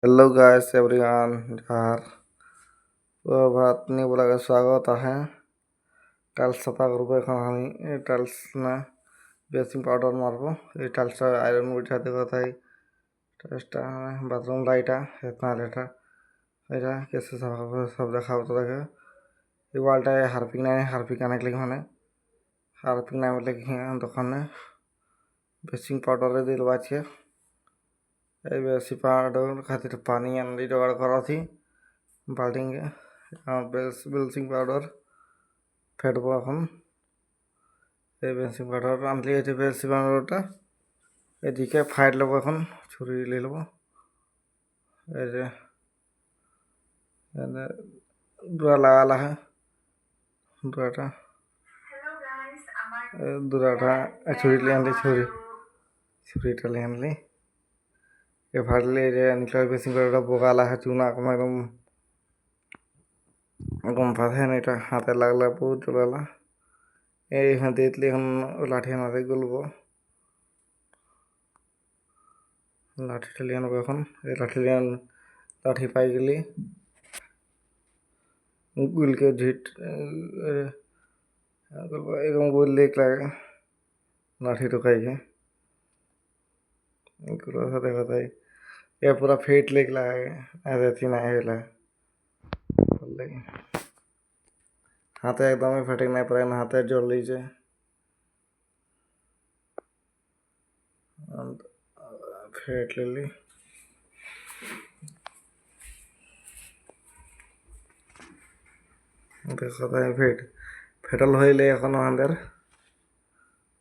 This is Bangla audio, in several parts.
हेलो गाइस एवरीवन यार भारत ने बोला का स्वागत है टाइल्स सफा करबो এখন আমি এই টাইলস না বেসিং পাউডার মারবো এই টাইলসটা আয়রন উঠাতে কথাই টাইলসটা বাথরুম লাইটা এতনা লেটা এটা কেসে সাফা করবো সব দেখাবো তোদেরকে এই ওয়ালটায় হারপিক অনেক লিখে মানে হারপিক না বলে কি দোকানে বেসিং পাউডারে দিল আছে এই বেসিং পাউডার খাतिर পানি আনলি জোগাড় করা থি বাল্টিংয়ে ব্লিচিং পাউডার ফেটবো এখন এই ব্লিচিং পাউডার আনলি এই ব্লিচিং পাউডারটা এদিকে ফাইট নেবো এখন ছুরি নিয়ে নেবো এই যে দুরা লাগালা হ্যাঁ দুরাটা ছুরি নিয়ে আনলি ছুরিটা নিয়ে আনলি এ ফাটলে এই যে নিকলার ব্লিচিং পাউডারটা বোগালা হ্যাঁ চুনা একদম গম পাথে না এটা হাতে লাগলা বহুত জ্বলালা এই হাতে দিলে এখন লাঠি আনাতে গলবো লাঠিটা লিয়ে আনবো এখন এই লাঠি পাই গেলি গুলকে ঝিট এরকম গোল লেক লাগে লাঠি ঢুকাইকে এগুলো সাথে কথাই এ পুরা ফেট লেক লাগে এতে না হেলা হাতে একদমই ফেটে নাই প্রায় না হাতে জল দিয়েছে ফেট লিলি দেখো তাই ফেটাল হইলে এখন আমাদের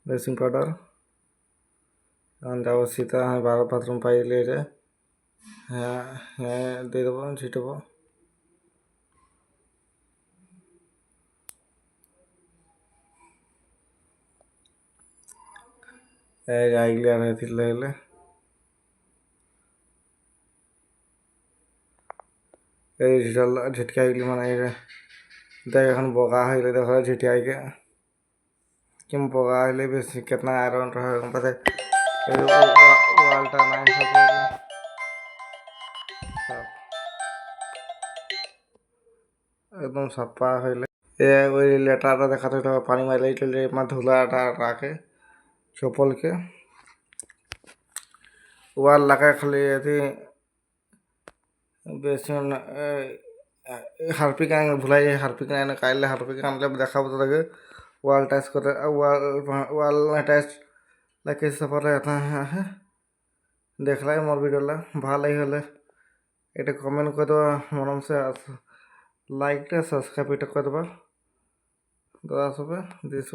ব্লিচিং পাউডার এখন যাবো সীতা বাথরুম পাইলে রে হ্যাঁ হ্যাঁ দিয়ে দেবো ছিটবো এই আইলে আর দিলে হইলে এই ঝিটকা আইলি মানে দেখ এখন বগা হইলে দেখো ঝিটিয়াইকে কিম বগা হইলে বেশি কেতনা আয়রন রহে পাতে ওয়ালটা নাই সব একদম সাফা হইলে ওই লেটারটা দেখাতে পানি মাইলে ধুলাটা রাখে চপলকে ওয়াল লাগায় খালি এটি বেশি হারপিক আনি ভুলাই যায় হারপিক আনে কাইলে হারপিক আনলে দেখাবো তোকে ওয়াল টাচ করে ওয়াল টাচ লাগে সফরে হ্যাঁ দেখলাই মোর ভিডিওলা ভাল হলে এটা কমেন্ট করে দেবা মরম সে লাইকটা সাবস্ক্রাইব এটা করে দেবা দাদা সবে দিস